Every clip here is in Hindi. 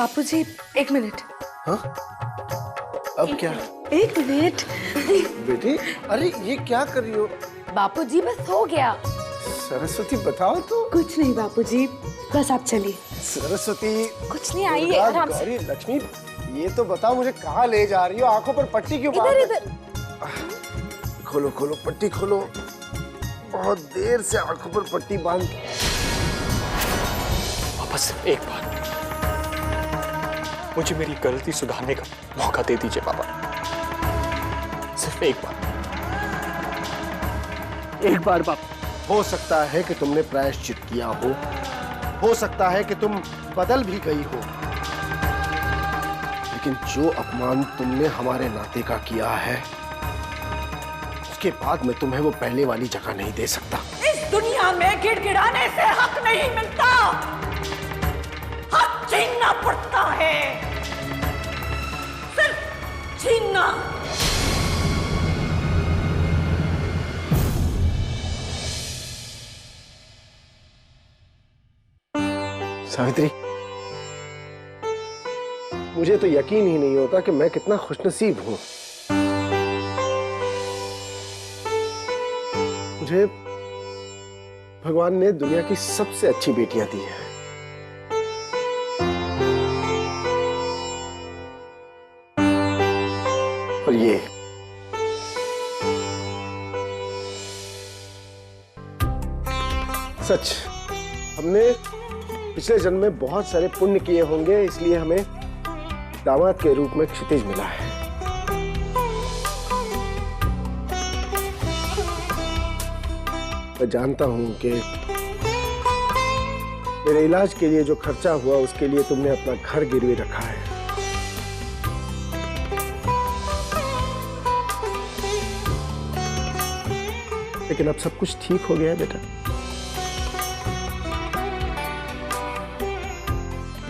बापूजी, एक मिनट। हाँ? अब क्या? एक मिनट। बेटी, अरे ये क्या कर रही हो? बापूजी बस हो गया। सरस्वती बताओ तो। कुछ नहीं बापूजी, बस आप चलिए। सरस्वती, कुछ नहीं, आइए दुर्गा, आराम से। गौरी, लक्ष्मी, ये तो बताओ मुझे कहाँ ले जा रही हो? आंखों पर पट्टी क्यों बांध? इधर इधर। खोलो खोलो पट्टी खोलो। बहुत देर से आंखों पर पट्टी बांध। बस एक बार मुझे मेरी गलती सुधारने का मौका दे दीजिए पापा, सिर्फ एक बार। एक बार बाप। हो सकता है कि तुमने प्रायश्चित किया हो सकता है कि तुम बदल भी गई हो, लेकिन जो अपमान तुमने हमारे नाते का किया है, उसके बाद मैं तुम्हें वो पहले वाली जगह नहीं दे सकता। इस दुनिया में गिड़गिड़ाने से हक नहीं मिलता, हक छीनना पड़ता है, सिर्फ छीनना। सावित्री, मुझे तो यकीन ही नहीं होता कि मैं कितना खुशनसीब हूं। मुझे भगवान ने दुनिया की सबसे अच्छी बेटियां दी हैं। और ये सच, हमने पिछले जन्म में बहुत सारे पुण्य किए होंगे, इसलिए हमें दामाद के रूप में क्षितिज मिला है। मैं जानता हूं कि मेरे इलाज के लिए जो खर्चा हुआ उसके लिए तुमने अपना घर गिरवी रखा है। लेकिन अब सब कुछ ठीक हो गया है बेटा।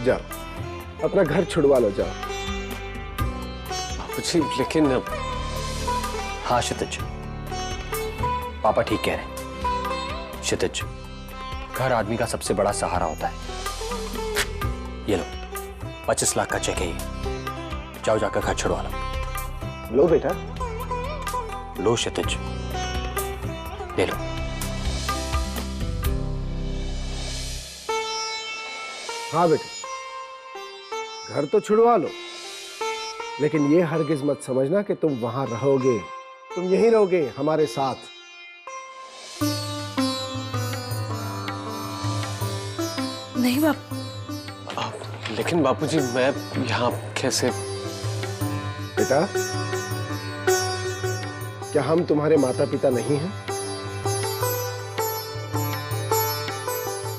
जाओ, अपना घर छुड़वा लो, जाओ। बाबूजी, लेकिन हाँ क्षितिज, पापा ठीक कह रहे हैं। क्षितिज, घर आदमी का सबसे बड़ा सहारा होता है। ये लो 25 लाख का चेक है ये, जाओ जाकर घर छुड़वा लो। लो बेटा। लो क्षितिज, ले लो। हाँ बेटा, घर तो छुड़वा लो, लेकिन ये हरगिज मत समझना कि तुम वहां रहोगे। तुम यहीं रहोगे हमारे साथ। नहीं बाप। लेकिन बापूजी, मैं यहाँ कैसे? बेटा, क्या हम तुम्हारे माता पिता नहीं हैं?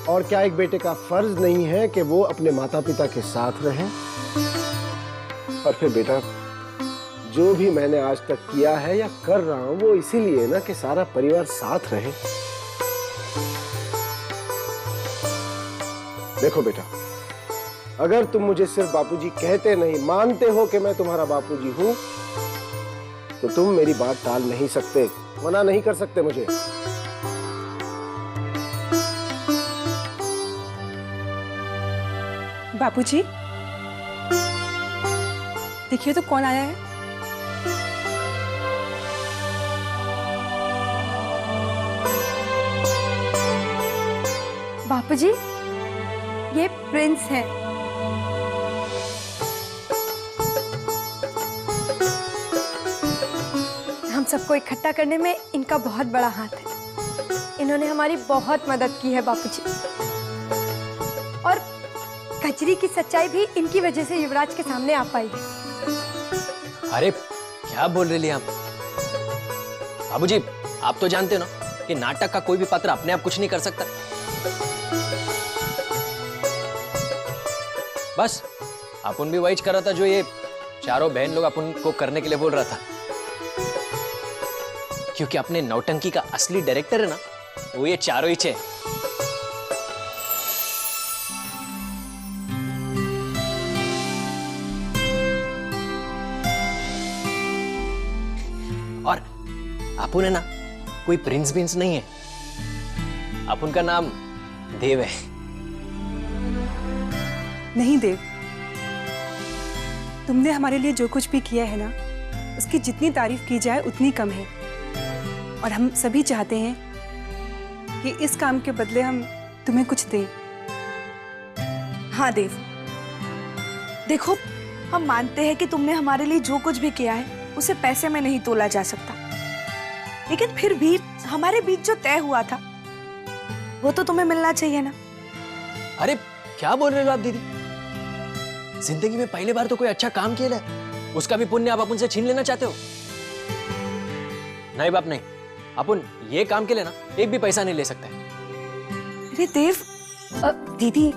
और क्या एक बेटे का फर्ज नहीं है कि वो अपने माता पिता के साथ रहे? और फिर बेटा, जो भी मैंने आज तक किया है या कर रहा हूं, वो इसीलिए ना कि सारा परिवार साथ रहे। देखो बेटा, अगर तुम मुझे सिर्फ बापूजी कहते नहीं, मानते हो कि मैं तुम्हारा बापूजी हूं, तो तुम मेरी बात टाल नहीं सकते, मना नहीं कर सकते मुझे। बापूजी, देखिए तो कौन आया है। बापूजी, ये प्रिंस है। हम सबको इकट्ठा करने में इनका बहुत बड़ा हाथ है। इन्होंने हमारी बहुत मदद की है बापूजी। और कचरी की सच्चाई भी इनकी वजह से युवराज के सामने आ पाई है। अरे क्या बोल रही हैं आप? बाबूजी, आप तो जानते हो ना कि नाटक का कोई भी पात्र अपने आप कुछ नहीं कर सकता। बस अपन भी वही कर रहा था जो ये चारों बहन लोग अपन को करने के लिए बोल रहा था, क्योंकि अपने नौटंकी का असली डायरेक्टर है ना, वो ये चारों ही छे। और अपन है ना कोई प्रिंस बिंस नहीं है, अपन का नाम देव है। नहीं देव, तुमने हमारे लिए जो कुछ भी किया है ना, उसकी जितनी तारीफ की जाए उतनी कम है। और हम सभी चाहते हैं कि इस काम के बदले हम तुम्हें कुछ दें। हाँ देव, देखो हम मानते हैं कि तुमने हमारे लिए जो कुछ भी किया है उसे पैसे में नहीं तोला जा सकता, लेकिन फिर भी हमारे बीच जो तय हुआ था वो तो तुम्हें मिलना चाहिए ना। अरे क्या बोल रहे हो आप दीदी? जिंदगी में पहली बार तो कोई अच्छा काम किया है, उसका भी पुण्य आप अपन से छीन लेना चाहते हो? नहीं बाप नहीं, अपन ये काम के लिए ना एक भी पैसा नहीं ले सकते। अरे देव, दीदी,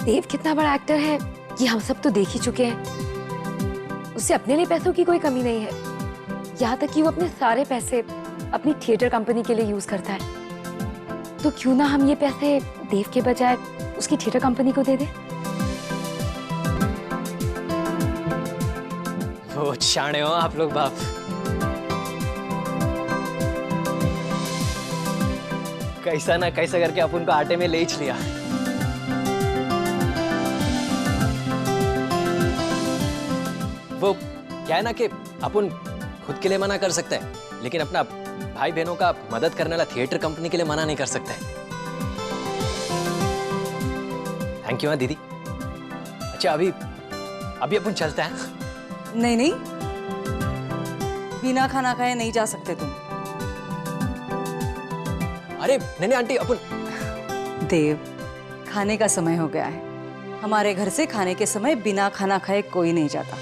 देव कितना बड़ा एक्टर है ये हम सब तो देख ही चुके हैं। उससे अपने लिए पैसों की कोई कमी नहीं है, यहाँ तक कि वो अपने सारे पैसे अपनी थिएटर कंपनी के लिए यूज करता है। तो क्यों ना हम ये पैसे देव के बजाय उसकी थिएटर कंपनी को दे दें? बहुत शाणे हो आप लोग बाप। कैसा ना कैसा करके अपन को आटे में ले ही लिया। वो क्या है ना कि अपन खुद के लिए मना कर सकते हैं, लेकिन अपना भाई बहनों का मदद करने वाला थिएटर कंपनी के लिए मना नहीं कर सकते। थैंक यू हाँ दीदी। अच्छा अभी अपन चलते हैं। नहीं नहीं, बिना खाना खाए नहीं जा सकते तुम। अरे नहीं नहीं आंटी, अपन देव, खाने का समय हो गया है। हमारे घर से खाने के समय बिना खाना खाए कोई नहीं जाता।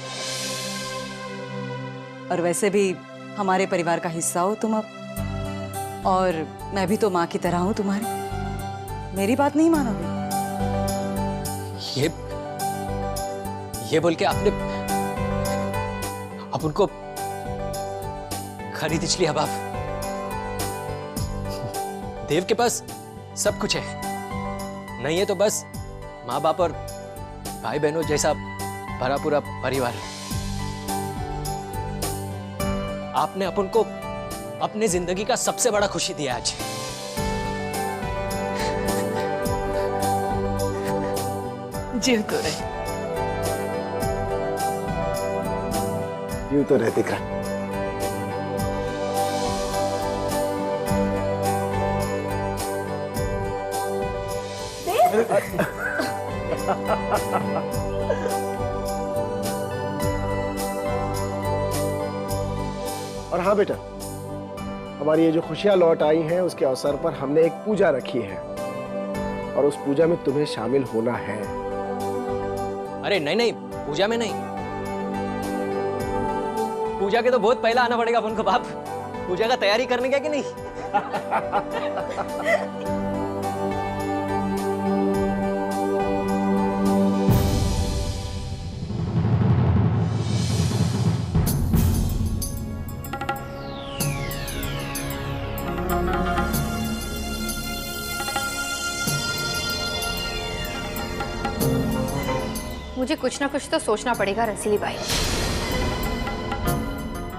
और वैसे भी हमारे परिवार का हिस्सा हो तुम अब, और मैं भी तो माँ की तरह हूं तुम्हारी। मेरी बात नहीं मानोगे? ये बोल के आपने अपन को खरीद लिया बाप। देव के पास सब कुछ है, नहीं है तो बस माँ बाप और भाई बहनों जैसा भरा पूरा परिवार। आपने अपन को अपने जिंदगी का सबसे बड़ा खुशी दिया आज। जीव तो रहे। यूं तो रहती कर। और हाँ बेटा, हमारी ये जो खुशियां लौट आई हैं उसके अवसर पर हमने एक पूजा रखी है, और उस पूजा में तुम्हें शामिल होना है। अरे नहीं नहीं, पूजा में नहीं। पूजा के तो बहुत पहला आना पड़ेगा अपन को बाप। पूजा का तैयारी करने क्या कि नहीं? मुझे कुछ ना कुछ तो सोचना पड़ेगा रसीली बाई।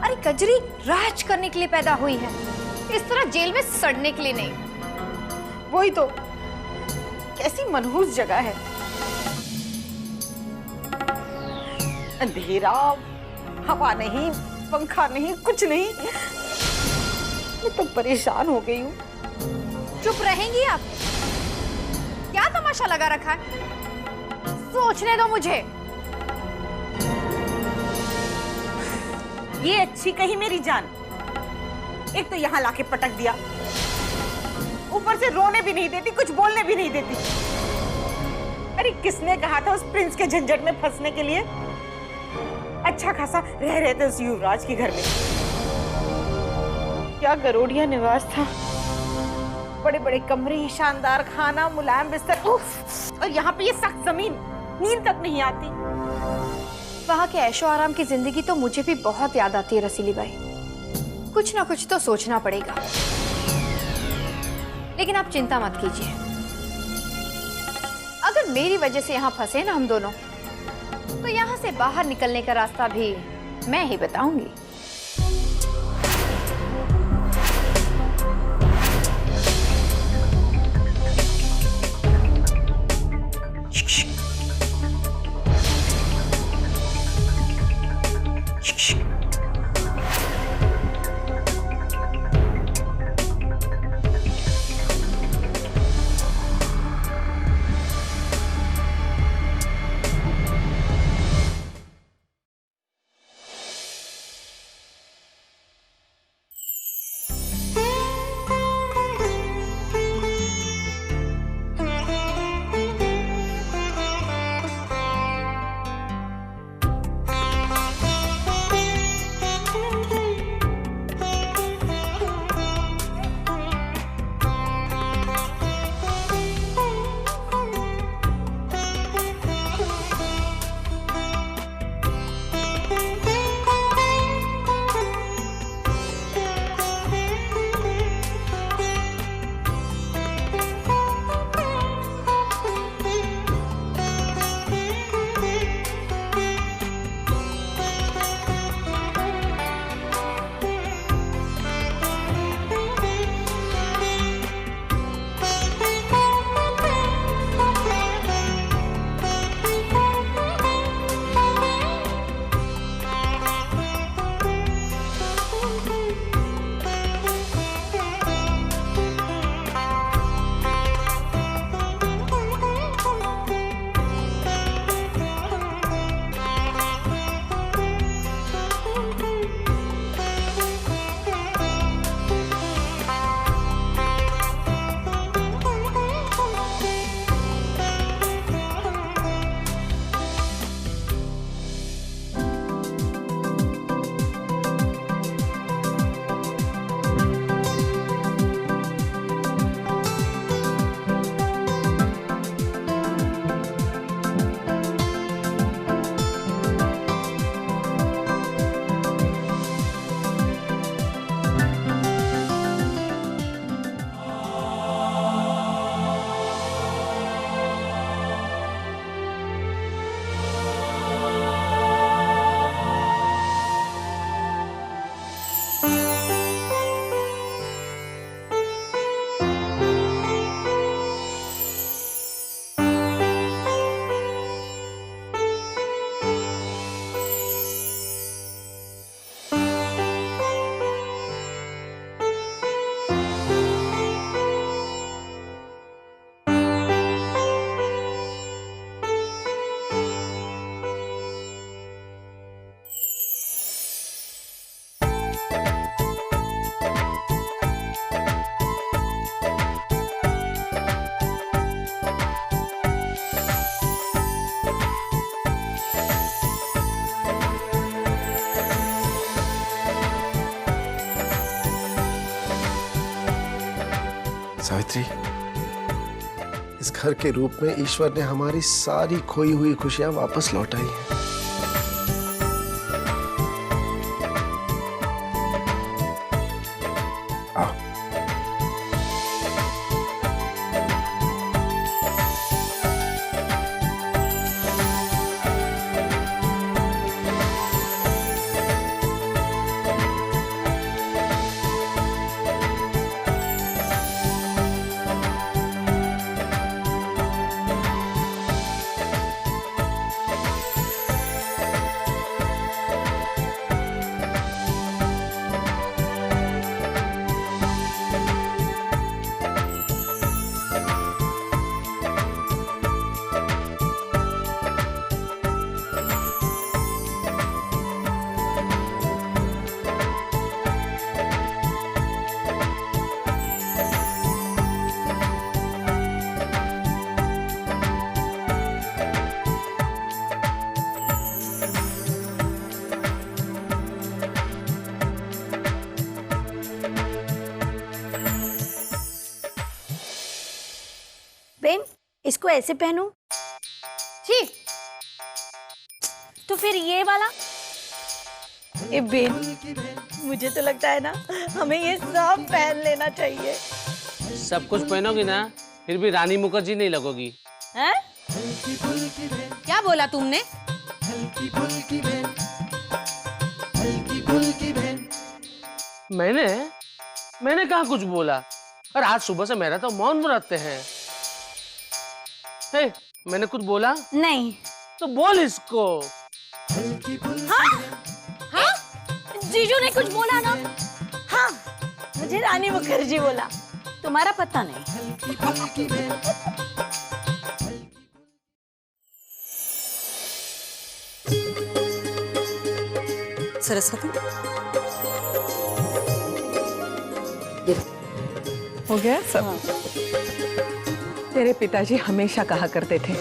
अरे कजरी राज करने के लिए पैदा हुई है, इस तरह जेल में सड़ने के लिए नहीं। वही तो, कैसी मनहूस जगह है। अंधेरा, हवा नहीं, पंखा नहीं, कुछ नहीं। मैं तो परेशान हो गई हूँ। चुप रहेंगी आप? क्या तमाशा लगा रखा है? सोचने दो मुझे। ये अच्छी कही मेरी जान, एक तो यहाँ लाके पटक दिया, ऊपर से रोने भी नहीं देती, कुछ बोलने भी नहीं देती। अरे किसने कहा था उस प्रिंस के झंझट में फंसने के लिए? अच्छा खासा रह रहे थे उस युवराज के घर में। क्या गरोड़िया निवास था, बड़े बड़े कमरे, शानदार खाना, मुलायम बिस्तर, और यहाँ पे ये सख्त जमीन, नींद तक नहीं आती। वहाँ के ऐशो आराम की जिंदगी तो मुझे भी बहुत याद आती है रसीली बाई। कुछ ना कुछ तो सोचना पड़ेगा। लेकिन आप चिंता मत कीजिए, अगर मेरी वजह से यहाँ फंसे ना हम दोनों, तो यहाँ से बाहर निकलने का रास्ता भी मैं ही बताऊंगी। सावित्री, इस घर के रूप में ईश्वर ने हमारी सारी खोई हुई खुशियां वापस लौटाई हैं। आओ। बेन, इसको ऐसे पहनूं? जी। तो फिर ये वाला? ए बेन, मुझे तो लगता है ना हमें ये सब पहन लेना चाहिए। सब कुछ पहनोगी ना, फिर भी रानी मुखर्जी नहीं लगोगी। हैं? क्या बोला तुमने? मैंने कहाँ कुछ बोला। और आज सुबह से मेरा तो मौन व्रत है। हे, मैंने कुछ बोला? नहीं। तो बोल इसको। हाँ? हाँ? जीजू ने कुछ बोला ना? हाँ, मुझे रानी मुखर्जी बोला। तुम्हारा पता नहीं। सरस्वती, हो गया सब? तेरे पिताजी हमेशा कहा करते थे,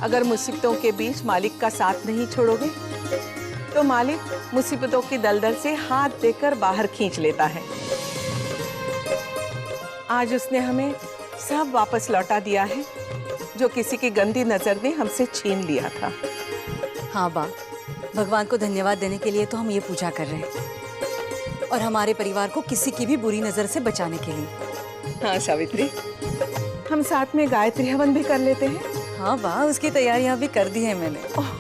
अगर मुसीबतों के बीच मालिक का साथ नहीं छोड़ोगे तो मालिक मुसीबतों की दलदल से हाथ देकर बाहर खींच लेता है। आज उसने हमें सब वापस लौटा दिया है जो किसी की गंदी नजर ने हमसे छीन लिया था। हाँ बा, भगवान को धन्यवाद देने के लिए तो हम ये पूजा कर रहे हैं, और हमारे परिवार को किसी की भी बुरी नजर से बचाने के लिए। हाँ सावित्री, हम साथ में गायत्री हवन भी कर लेते हैं। हाँ बा, उसकी तैयारियां भी कर दी है मैंने। ओह,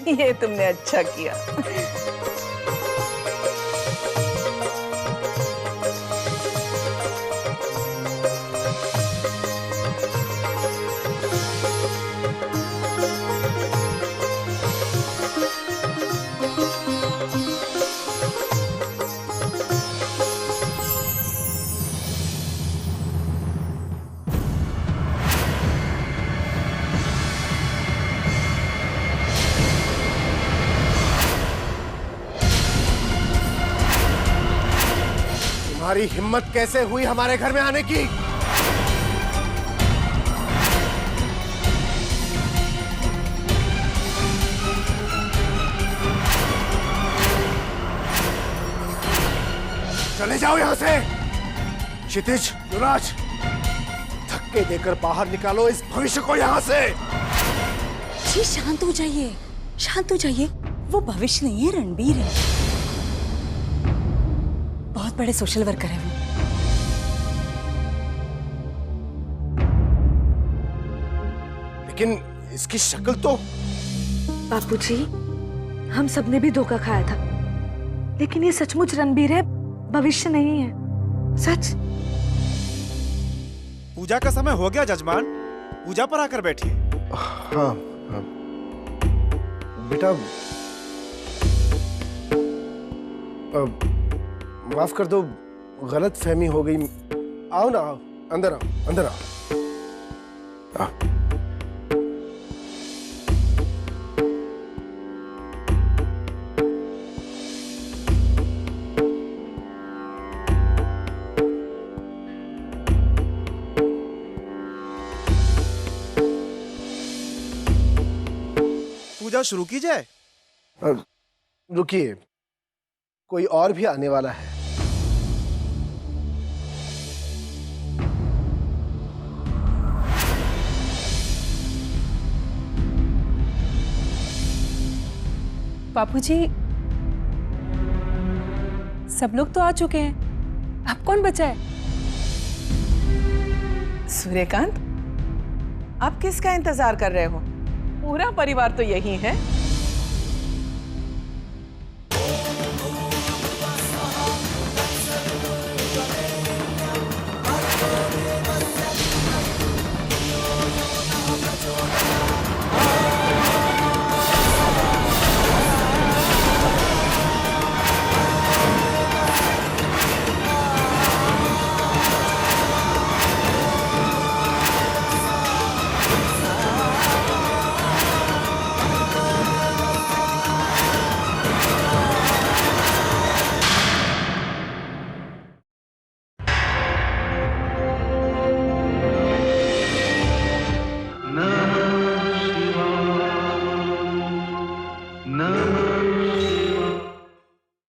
ये तुमने अच्छा किया। तुम्हारी हिम्मत कैसे हुई हमारे घर में आने की? चले जाओ यहां से। क्षितिज, युवराज, धक्के देकर बाहर निकालो इस भविष्य को यहां से। जी शांत हो जाइए, शांत हो जाइए। वो भविष्य नहीं है, रणबीर है। बहुत बड़े सोशल वर्कर है वो। लेकिन इसकी शक्ल तो। बापूजी, हम सबने भी धोखा खाया था, लेकिन ये सचमुच रणबीर है, भविष्य नहीं है। सच। पूजा का समय हो गया जजमान, पूजा पर आकर बैठिए। हाँ, हाँ। बेटा, माफ कर दो, गलत फहमी हो गई। आओ ना, आओ, अंदर आओ, अंदर आओ। पूजा शुरू की जाए? रुकिए, कोई और भी आने वाला है। बापूजी, सब लोग तो आ चुके हैं, अब कौन बचा है? सूर्यकांत, आप किसका इंतजार कर रहे हो? पूरा परिवार तो यही है।